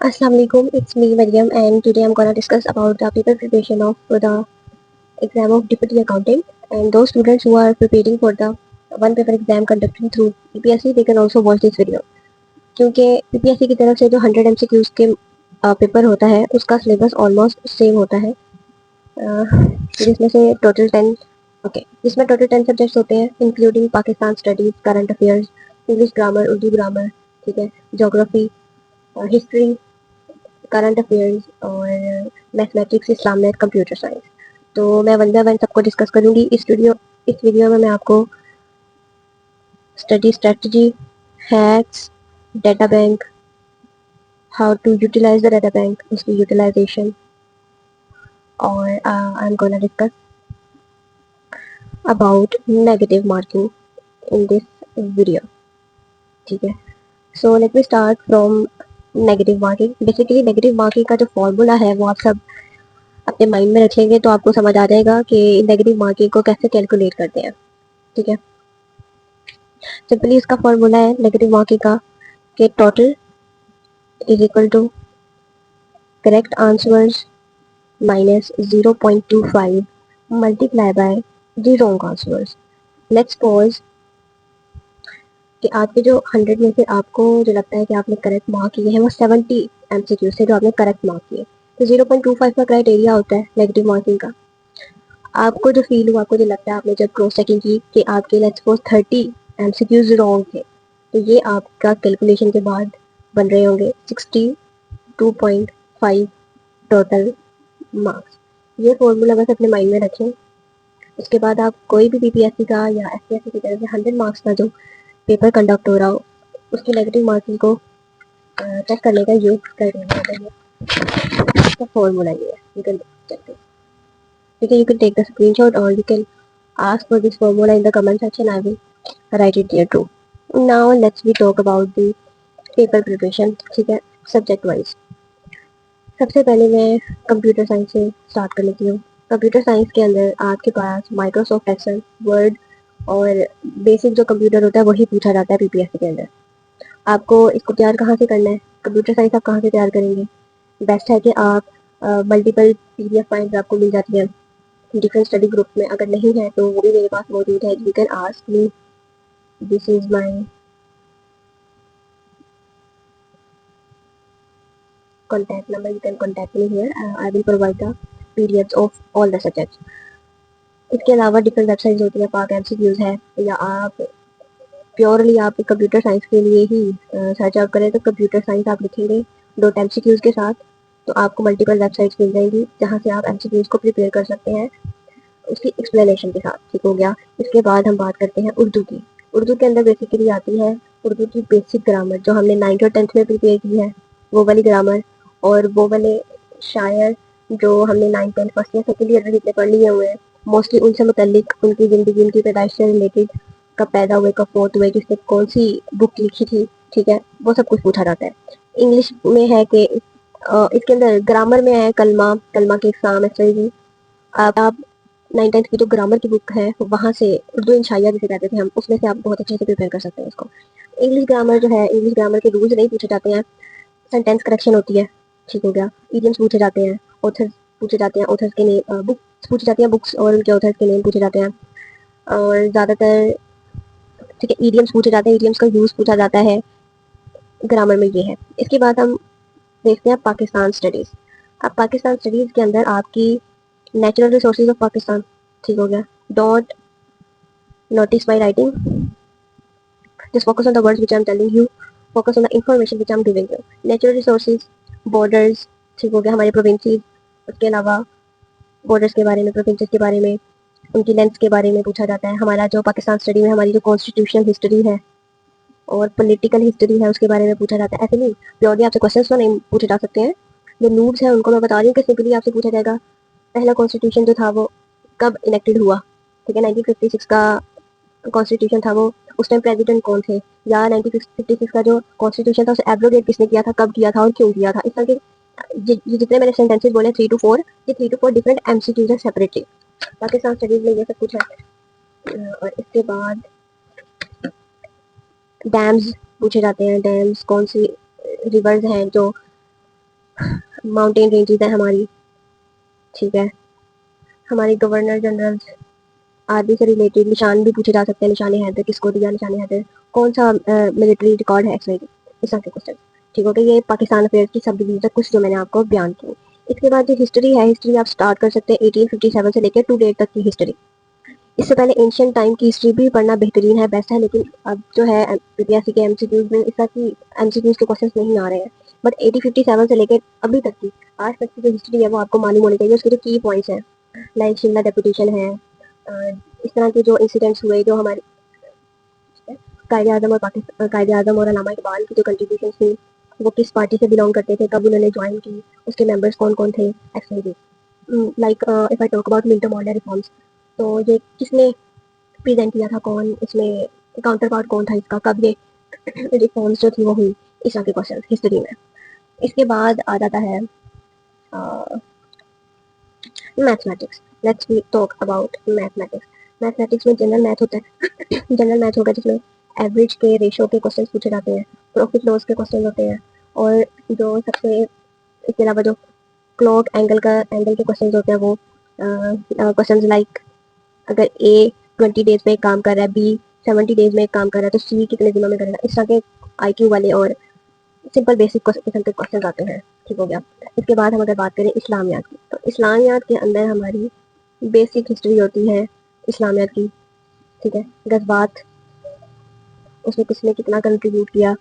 Assalamualaikum, it's me Mariam, and today I'm gonna discuss about the paper preparation of for the exam of Deputy Accountant. And those students who are preparing for the one paper exam conducted through PPSC, they can also watch this video. क्योंकि PPSC की तरफ से जो 100 MCQs के paper होता है उसका syllabus almost same होता है, जिसमें से टोटल 10 जिसमें टोटल 10 सब्जेक्ट्स होते हैं including Pakistan studies, current affairs, English grammar, Urdu grammar, ठीक है, जोग्राफी, हिस्ट्री, करंट अफेयर्स और मैथमेटिक्स, इस्लामिक, कंप्यूटर साइंस। तो मैं वन बाय वन सबको डिस्कस करूंगी इस वीडियो में मैं आपको study strategy, hacks, data bank, how to utilize the data bank, उसकी यूटिलाइजेशन, और I am gonna discuss about negative marking in this video, ठीक है। So let me start from negative marking. Basically negative marking का जो formula है वो आप सब अपने माइंड में रखेंगे तो आपको समझ आ जाएगा कि नेगेटिव मार्किंग को कैसे कैलकुलेट करते हैं, ठीक है। सिंपली इसका फॉर्मूला है नेगेटिव मार्किंग का कि total is equal to correct answers minus 0.25 multiply by the wrong answers. Let's suppose कि आपके जो 100 में से आपको जो लगता है कि आपने करेक्ट मार्क किए हैं वो 70 एमसीक्यू से जो आपने करेक्ट मार्क किए, तो 0.25 का क्राइटेरिया होता है नेगेटिव मार्किंग का। आपको जो फील हुआ, आपको जो लगता है, आपने जब क्रॉस चेकिंग की कि आपके लेट्स सपोज 30 एमसीक्यूज रॉन्ग थे, तो ये आपका कैलकुलेशन के बाद बन रहे होंगे 62.5 टोटल मार्क्स। ये फॉर्मूला बस अपने माइंड में रखें। उसके बाद आप कोई भी बीपीएससी का या एसपीएससी की तरफ से 100 मार्क्स का जो पेपर कंडक्ट हो रहा हो उसकी नेगेटिव मार्किंग को चेक करने का यूज करेंगे। इसका फॉर्मूला ये है, you can check this, you can take the screenshot or you can ask for this formula in the comment section. I will write it there too. Now let's we talk about the paper preparation, ठीक है, subject wise. सबसे पहले मैं computer science से start कर लेती हूँ। Computer science के अंदर आपके पास माइक्रोसॉफ्ट एक्सेल, वर्ड और बेसिक जो कंप्यूटर होता है वही पूछा जाता है पीपीएससी के अंदर। आपको इसको तैयार कहाँ से करना है, कंप्यूटर साइंस आप कहाँ से तैयार करेंगे? बेस्ट है कि आप मल्टीपल पीडीएफ फाइल्स आपको मिल जाती है डिफरेंट स्टडी ग्रुप में। अगर नहीं है तो वो भी मेरे पास मौजूद है, you can ask me, this is my contact number, you can contact me here. I will provide the PDFs of all the subjects. इसके अलावा डिफरेंट वेबसाइट्स होती है, पाक एमसीक्यूज है, या आप प्योरली आप कंप्यूटर साइंस के लिए ही सर्च आउट करें तो कंप्यूटर साइंस आप लिखेंगे डॉट एमसीक्यूज के साथ, तो आपको मल्टीपल वेबसाइट्स मिल जाएंगी जहाँ से आप एमसीक्यूज को प्रिपेयर कर सकते हैं उसकी एक्सप्लेनेशन के साथ, ठीक हो गया। इसके बाद हम बात करते हैं उर्दू की। उर्दू के अंदर बेसिकली आती है उर्दू की बेसिक ग्रामर जो हमने 9th और 10th में प्रिपेयर की है, वो वाली ग्रामर, और वो वाले शायर जो हमने 9th 10th फर्स्ट या सेकेंड ईयर में जितने पढ़ लिए हुए हैं, मोस्टली उनसे मुतल्लिक, उनकी ज़िंदगी, उनकी पैदाइश से रिलेटेड, कब पैदा हुए, कब फौत हुए, किसने कौन सी बुक लिखी थी, ठीक है, वो सब कुछ पूछा जाता है। इंग्लिश में है कि इसके अंदर ग्रामर में है कलमा, कलमा के एग्जाम है। आप 9th 10th की जो ग्रामर की बुक है वहाँ से उर्दू इंशाइया जिसे कहते थे हम, उसमें से आप बहुत अच्छे से प्रिपेयर कर सकते हैं इसको। इंग्लिश ग्रामर जो है, इंग्लिश ग्रामर के रूल्स नहीं पूछे जाते हैं, सेंटेंस करेक्शन होती है, ठीक हो गया। इडियम्स पूछे जाते हैं, ऑथर्स पूछे जाते हैं, ऑथर्स के नेम, बुक्स पूछी जाती हैं, बुक्स और उनके ऑथर्स के नेम पूछे जाते हैं, और ज़्यादातर, ठीक है, इडियम्स पूछे जाते हैं, इडियम्स का यूज़ पूछा जाता है ग्रामर में, ये है। इसके बाद हम देखते हैं पाकिस्तान स्टडीज़। अब पाकिस्तान स्टडीज़ के अंदर आपकी नेचुरल रिसोर्सेज ऑफ पाकिस्तान, ठीक हो गया। Don't notice by writing, just focus on the words which I'm telling you, focus on the information which I'm giving you. Natural resources, borders, ठीक हो गया, हमारे प्रोविंसेस, उसके अलावा बॉर्डर्स के बारे में, प्रोविंसेस के बारे में, उनकी लेंथ्स के बारे में पूछा जाता है। हमारा जो पाकिस्तान स्टडी में हमारी जो कॉन्स्टिट्यूशनल हिस्ट्री है और पॉलिटिकल हिस्ट्री है उसके बारे में पूछा जाता है। ऐसे नहीं प्योरली आपसे क्वेश्चन तो नहीं पूछे जा सकते हैं, जो नूब्स हैं उनको मैं बता रही हूँ कि सिंपली आपसे पूछा जाएगा पहला कॉन्स्टिट्यूशन जो था वो कब इलेक्टेड हुआ, ठीक है, 1956 का कॉन्स्टिट्यूशन था वो, उस टाइम प्रेसिडेंट कौन थे, या 1956 का जो कॉन्स्टिट्यूशन था उसे एब्रोगेट किसने किया था, कब किया था और क्यों किया था। इस तरह के जितने मैंने सेंटेंसेस बोले 3 to 4, ये 3 to 4 डिफरेंट एमसीक्यूज है सेपरेटली। पाकिस्तान स्टडीज में ये सब कुछ है। और इसके बाद डैम्स पूछे जाते हैं, डैम्स कौन सी रिवर्स हैं जो माउंटेन रेंजेस है हमारी, ठीक है। हमारे गवर्नर जनरल, आर्मी से रिलेटेड निशान भी पूछे जा सकते हैं, निशान हैदर किसको दिया, निशान हैदर कौन सा मिलिट्री रिकॉर्ड है, एक्सवाइजेड, इस तरह के क्वेश्चन। ठीक हो गया, ये पाकिस्तान अफेयर्स की सब डिवीजन कुछ जो मैंने आपको बयान की। इसके बाद जो हिस्ट्री है, हिस्ट्री आप स्टार्ट कर सकते हैं 1857 से लेकर टू डेट तक की हिस्ट्री। इससे पहले एंशियंट टाइम की हिस्ट्री भी पढ़ना बेहतरीन है, बेस्ट है, लेकिन अब जो है बीपीएससी के एमसीक्यूज में इस तरह की एमसीक्यूज के क्वेश्चंस नहीं आ रहे हैं। बट 1857 से लेकर अभी तक की, आज तक की जो हिस्ट्री है वो आपको मालूम होनी चाहिए, उसके जो की पॉइंट्स हैं, लाइक शिमला डेपुटेशन है, इस तरह के जो इंसिडेंट्स हुए, जो हमारे कायदे आजम और पाकिस्तान, कायदे आजम और अल्लामा इकबाल की जो कंट्रीब्यूशन थी, वो किस पार्टी से बिलोंग करते थे, कब उन्होंने ज्वाइन की, उसके मेंबर्स कौन कौन थे, XYZ. Like if I talk about Minto model reforms, तो ये किसने प्रेजेंट किया था, कौन इसमें काउंटर पार्ट कौन था इसका, कब ये रिफॉर्म्स जो थी वो हुई, इस तरह के क्वेश्चन हिस्ट्री में। इसके बाद आ जाता है mathematics. Let's we talk about mathematics. Mathematics में जनरल मैथ होता है जनरल मैथ होगा जिसमें एवरेज के, रेशो के क्वेश्चन पूछे जाते हैं, प्रॉफिट लॉस के क्वेश्चन होते हैं, और जो सबसे, इसके अलावा जो क्लॉक एंगल का, एंगल के क्वेश्चन होते हैं वो क्वेश्चन लाइक अगर ए 20 डेज में एक काम कर रहा है, बी 70 डेज में एक काम कर रहा है, तो सी कितने दिनों में करेगा, इस तरह के आईक्यू वाले और सिंपल बेसिक किस्म के क्वेश्चन आते हैं। ठीक हो गया। इसके बाद हम अगर बात करें इस्लामियात की, तो इस्लामियात के अंदर हमारी बेसिक हिस्ट्री होती है इस्लामियात की, ठीक है। गजबात, उसमें किसने कितना कंट्रीब्यूट किया,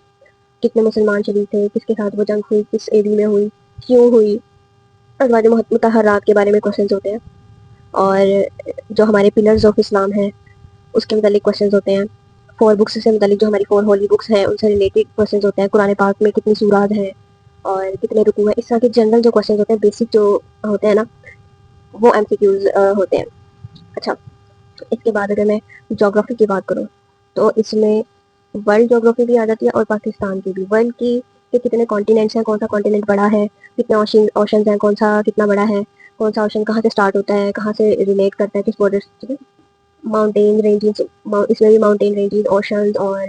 कितने मुसलमान शरीक थे, किसके साथ वो जंग हुई, किस एरिया में हुई, क्यों हुई। उसके बाद मुतहर्रात के बारे में क्वेश्चन होते हैं, और जो हमारे पिलर्स ऑफ इस्लाम है उसके मतलब क्वेश्चन होते हैं। 4 बुक्स से मतलब जो हमारी 4 होली बुक्स हैं उनसे रिलेटेड क्वेश्चन होते हैं। कुरान पाक में कितनी सूरात हैं और कितने रुकू है, इस तरह के जनरल जो क्वेश्चन होते हैं, बेसिक जो होते हैं ना, वो एमसीक्यूज होते हैं। अच्छा, इसके बाद अगर मैं जोग्राफी की बात करूँ, तो इसमें वर्ल्ड जोग्राफी भी आ जाती है और पाकिस्तान की भी। वर्ल्ड की कि कितने कॉन्टिनेंट्स हैं, कौन सा कॉन्टिनेंट बड़ा है, कितने ओशन हैं, कौन सा कितना बड़ा है, कौन सा ओशन कहाँ से स्टार्ट होता है, कहाँ से रिलेट करता है, किस बॉर्डर से। माउंटेन रेंजेस, इसमें भी माउंटेन रेंजेस, ओशंस और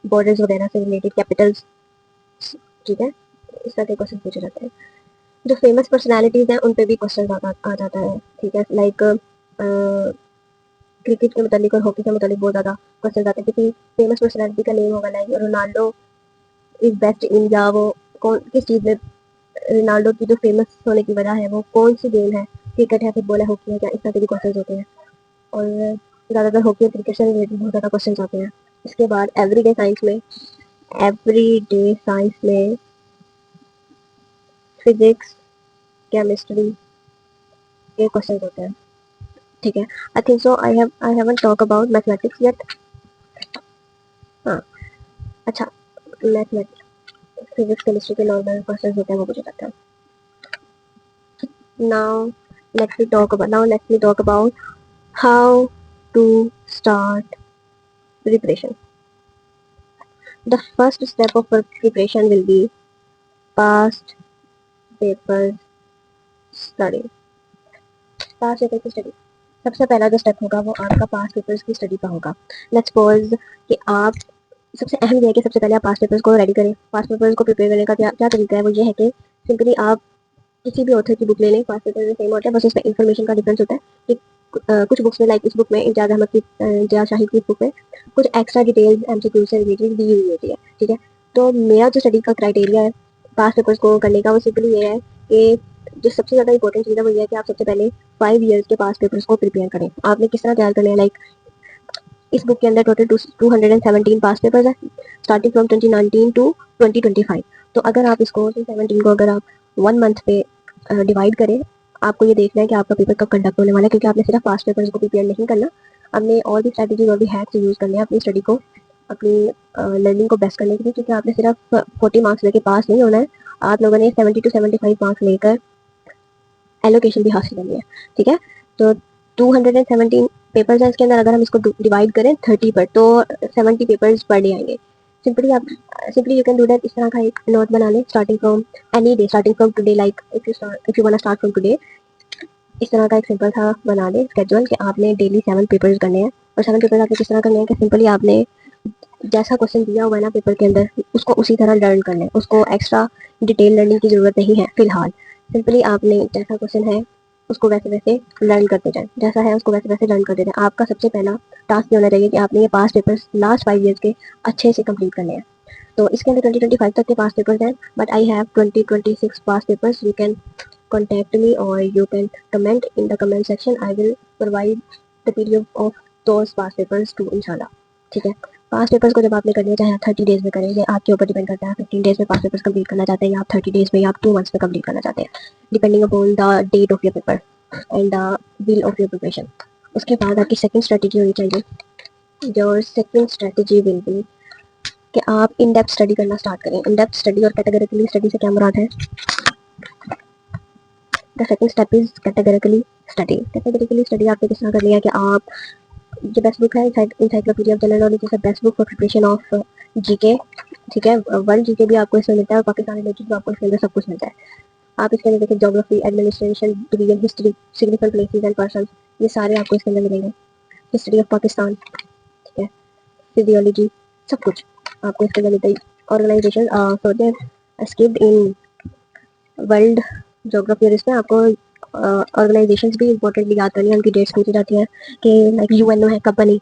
बॉर्डर्स वगैरह से रिलेटेड, कैपिटल्स, ठीक है, इस तरह के क्वेश्चन पूछे जाते हैं। जो फेमस पर्सनालिटीज हैं उन पे भी क्वेश्चन आ जाता है, ठीक है। लाइक क्रिकेट के मुतालिक और हॉकी के मुतालिक बहुत ज़्यादा क्वेश्चन आते हैं, क्योंकि फेमस पर्सनालिटी का नेम होगा, like Ronaldo is best in, या वो कौन किस चीज़ में, रोनाल्डो की जो फेमस होने की वजह है वो कौन सी गेम है, क्रिकेट है, फुटबॉल है, हॉकी है क्या, इस तरह के भी क्वेश्चन होते हैं। और ज़्यादातर हॉकी और क्रिकेट से रिलेटेड बहुत ज़्यादा क्वेश्चन आते हैं। इसके बाद एवरीडे साइंस में फिजिक्स, केमिस्ट्री के क्वेश्चन होते हैं, ठीक है। I think so I haven't talk about mathematics yet. हाँ, अच्छा, मैथमेटिक्स, फिजिक्स, केमिस्ट्री के नॉर्मल क्वेश्चन होते हैं वो मुझे पता है। now let me talk about how to start preparation. The first step of preparation will be past paper study. past paper की स्टडी, सबसे पहला जो स्टेप होगा वो आपका पास्ट पेपर्स की स्टडी का होगा। लेट्स सपोज कि आप, सबसे अहम ये है कि सबसे पहले आप पास्ट पेपर्स को रेडी करें। पास्ट पेपर्स को प्रिपेयर करने का क्या तरीका है, वो ये है कि सिंपली आप किसी भी ऑथर की बुक ले लें, पास्ट पेपर सेम होता है, बस उसमें इन्फॉर्मेशन का डिफरेंस होता है कि कुछ बुक्स में, लाइक इस बुक में इम्तियाज अहमद की, इम्तियाज शाहिद की बुक में कुछ एक्स्ट्रा डिटेल्स एमसीक्यू से रिलेटेड दी हुई होती है, ठीक है। तो मेरा जो स्टडी का क्राइटेरिया है पास्ट पेपर्स को करने का, वो सिंपली ये है कि जो सबसे ज़्यादा इंपॉर्टेंट चीज़ है वो ये है कि आप सबसे पहले 5 ईयर्स के पास्ट पेपर्स को प्रिपेयर करें। आपने किस तरह तैयार करना है, लाइक इस बुक के अंदर टोटल 217 पास्ट पेपर्स है, स्टार्टिंग फ्रॉम 2019 टू 2025। तो अगर आप इसको 2017 को अगर आप 1 मंथ पे डिवाइड करें, आपको ये देखना है कि आपका पेपर कब कंडक्ट होने वाला है, क्योंकि आपने सिर्फ पास्ट पेपर्स को प्रिपेयर नहीं करना, हमने और भी स्ट्रैटेजीज और भी हैक्स यूज़ करने हैं अपनी स्टडी को, अपनी लर्निंग को बेस्ट करने के लिए, क्योंकि आपने सिर्फ 40 मार्क्स लेके पास नहीं होना है, आप लोगों ने 70 to 75 मार्क्स लेकर एलोकेशन भी हासिल करनी है, ठीक है। तो 217 पेपर्स हैं इसके अंदर, अगर हम इसको डिवाइड करें 30 पर, तो 70 पेपर्स पर डे आएंगे। Simply you can do that. इस तरह का एक नोट बना लें, starting from any day, starting from today, like if you want start from today, इस तरह का एक सिंपल था बना लें स्केड्यूल कि आपने डेली 7 पेपर्स करने हैं। और 7 पेपर्स आपने किस तरह करने हैं कि सिंपली आपने जैसा क्वेश्चन दिया हुआ है ना पेपर के अंदर, उसको उसी तरह लर्न करना है, उसको एक्स्ट्रा डिटेल लर्निंग की ज़रूरत नहीं है फिलहाल। सिंपली आपने जैसा क्वेश्चन है उसको वैसे वैसे लर्न करते जाए, जैसा है उसको वैसे वैसे लर्न करते जाए। आपका सबसे पहला टास्क ये होना चाहिए कि आपने ये पास पेपर्स लास्ट 5 ईयर्स के अच्छे से कंप्लीट करने हैं। तो इसके अंदर 2025 तक के पास पेपर्स हैं, but I have 2026 pass papers. You can contact me or you can comment in the comment section. I will provide the PDF of those past papers to इंशाल्लाह। ठीक है, पास पेपर्स को जब आपने करने चाहे 30 डेज में करें, ये आपके ऊपर डिपेंड करता है। 15 डेज में पास पेपर्स कंप्लीट करना चाहते हैं या आप 30 डेज में या आप 2 मंथ्स में कंप्लीट करना चाहते हैं, depending upon the date of your paper and the will of your preparation. उसके बाद आपकी सेकंड स्ट्रेटजी होनी चाहिए। Your second strategy will be कि आप इन डेप्थ स्टडी करना स्टार्ट करें। इन डेप्थ स्टडी और कैटेगरिकली स्टडी से क्या मुराद है? The second step is categorically study. Categorically study आपने किस तरह करनी है कि आप, ये बेस्ट बुक है encyclopedia of general knowledge, is best book for preparation of GK. ठीक है, वर्ल्ड जीके भी आपको इसमें मिलता है और पाकिस्तानी रिलेटेड भी आपको इसके अंदर सब कुछ मिलता है। आप इसके अंदर देखिए geography, administration, division, history, significant places and person, ये सारे आपको इसके अंदर मिलेंगे। हिस्ट्री ऑफ पाकिस्तान, ठीक है, फिजियोलॉजी, सब कुछ आपको इसके अंदर मिलता है। Organization further skipped in world geography, और इसमें आपको ऑर्गेनाइजेशंस भी इंपॉर्टेंटली याद करनी है, उनकी डेट्स पूछी जाती हैं कि लाइक यूएनओ है कब बनी,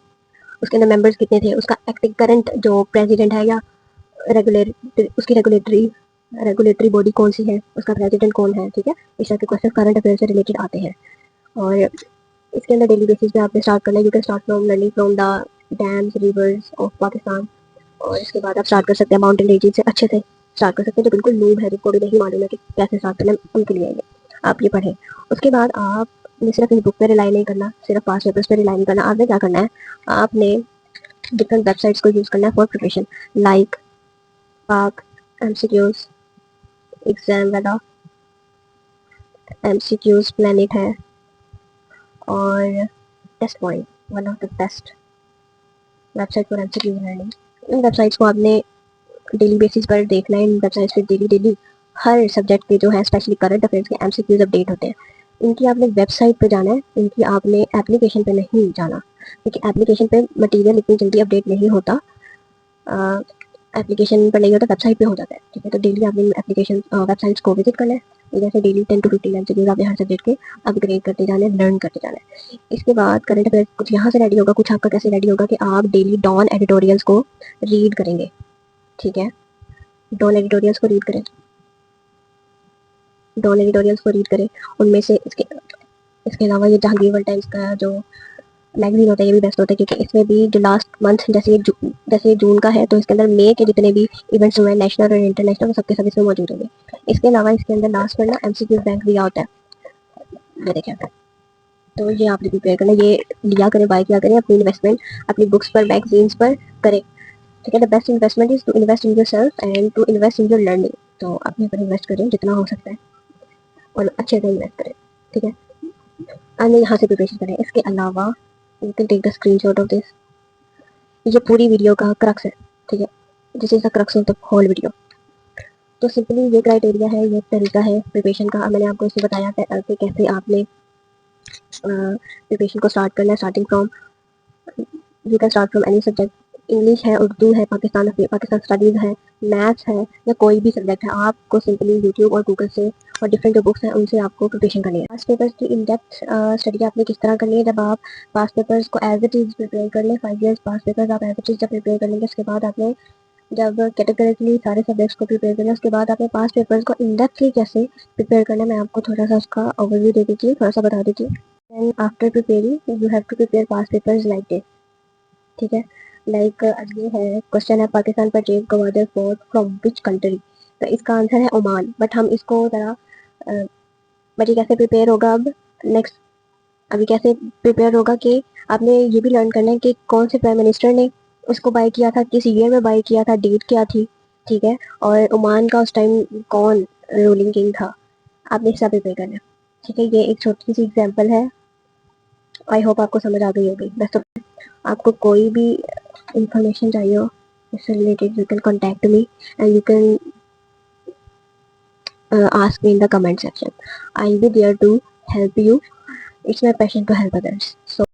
उसके अंदर मेंबर्स कितने थे, उसका एक्टिव करंट जो प्रेसिडेंट है या रेगुलेट उसकी रेगुलेटरी बॉडी कौन सी है, उसका प्रेसिडेंट कौन है। ठीक है, इस तरह के क्वेश्चन करंट अफेयर से रिलेटेड आते हैं और इसके अंदर डेली बेसिस पे आपने स्टार्ट करना है। You can start from learning from the dams reverse of Pakistan, और इसके बाद आप स्टार्ट कर सकते हैं माउंटेन रेंजेस से, अच्छे से स्टार्ट कर सकते हैं। जो बिल्कुल नूब है, जिनको भी नहीं मालूम है कि कैसे स्टार्ट करना है, उनके लिए ये आप ये पढ़ें। उसके बाद आपने सिर्फ इस बुक पे रिलाई नहीं करना, सिर्फ पास पेपर्स पे रिलाई नहीं करना। आपने क्या करना है, आपने डिफरेंट वेबसाइट्स को यूज़ करना है for preparation, like Pak, MCQs, exam वाला, MCQs प्लेनेट है, और test point, one of the best website for MCQs learning. इन वेबसाइट्स को आपने डेली बेसिस पर देखना है। इन वेबसाइट्स पे डेली हर सब्जेक्ट के जो है, स्पेशली करंट अफेयर्स के MCQs अपडेट होते हैं। इनकी आपने वेबसाइट पे जाना है, इनकी आपने एप्लीकेशन पे नहीं जाना, क्योंकि एप्लीकेशन पे मटेरियल इतनी जल्दी अपडेट नहीं होता। एप्लीकेशन पर नहीं होता, वेबसाइट पे हो जाता है। ठीक है, तो डेली आपने एप्लीकेशन वेबसाइट्स को विजिट करना है। जैसे डेली 10 to 15 MCQs आपने हर सब्जेक्ट के अपग्रेड करते जाना है, लर्न करते जाना है। इसके बाद करंट अफेयर कुछ यहाँ से रेडी होगा, कुछ आपका कैसे रेडी होगा कि आप डेली डॉन एडिटोरियल्स को रीड करेंगे। ठीक है, डॉन एडिटोरियल्स को रीड करें, डॉन एडिटोरियल्स को रीड करें। उनमें से इसके अलावा ये जहांगीर वर्ल्ड टाइम्स का जो मैगजीन होता है, ये भी बेस्ट होता है, क्योंकि इसमें भी जो लास्ट मंथ जैसे जून का है, तो इसके अंदर मई के जितने भी इवेंट्स हुए हैं नेशनल और इंटरनेशनल, वो सबके सब इसमें मौजूद होंगे। इसके अलावा इसके अंदर लास्ट में ना MCQ बैंक दिया होता है, ये देखें। तो ये आपने प्रिपेयर करना, ये लिया करें, बाय किया करें, अपनी इन्वेस्टमेंट अपनी बुक्स पर, मैगजीन्स पर करें। ठीक है, the best investment is to invest in yourself and to invest in your learning. तो अपने ऊपर इन्वेस्ट करें जितना हो सकता है और अच्छे से इन्वेस्ट करें। ठीक है, और यहाँ से प्रिपरेशन करें। इसके अलावा you can take the screenshot of this, ये पूरी वीडियो का क्रक्स है। ठीक है, this is the crux of the whole video. तो सिंपली ये क्राइटेरिया है, ये तरीका है प्रिपरेशन का। मैंने आपको इसमें बताया कि कैसे आपने प्रिपरेशन को स्टार्ट करना है। Starting from, you can start from any subject, English है, उर्दू है, पाकिस्तान स्टडीज़ है, मैथ्स है, या कोई भी सब्जेक्ट है। आपको सिंपली यूट्यूब और गूगल से और डिफरेंट जो बुक्स हैं उनसे आपको प्रिपरेशन करनी है। पास्ट पेपर्स की इन डेप्थ स्टडी आपने किस तरह करनी है, जब आप पास्ट पेपर्स को एज इट इज़ प्रिपेयर कर लें, 5 ईयर्स पास्ट पेपर्स आप एज इट इज़ जब प्रिपेयर कर लेंगे, उसके बाद आपने जब कैटेगरिकली सारे सब्जेक्ट्स को प्रिपेयर करना है, उसके बाद आपने पास्ट पेपर्स को इन डेप्थली कैसे प्रिपेयर करना है, मैं आपको थोड़ा सा उसका ओवरव्यू दे देती हूँ, थोड़ा सा बता देती हूँ। And after preparing you have to prepare past papers like this. ठीक है, लाइक ये है क्वेश्चन है, Pakistan purchase Gwadar fort from which country, तो इसका आंसर है ओमान। बट हम इसको ज़रा बट ये कैसे प्रिपेयर होगा अब नेक्स्ट, अभी कैसे प्रिपेयर होगा कि आपने ये भी लर्न करना है कि कौन से प्राइम मिनिस्टर ने उसको बाय किया था, किस ईयर में बाय किया था, डेट क्या थी। ठीक है, और ओमान का उस टाइम कौन रूलिंग किंग था, आपने इसका प्रिपेयर करना है। ठीक है, ये एक छोटी सी एग्जाम्पल है, आई होप आपको समझ आ गई होगी। बस आपको कोई भी इंफॉर्मेशन चाहिए हो इससे related, you can contact me and you can ask me in the comment section. I'll be there to help you. It's my passion to help others. So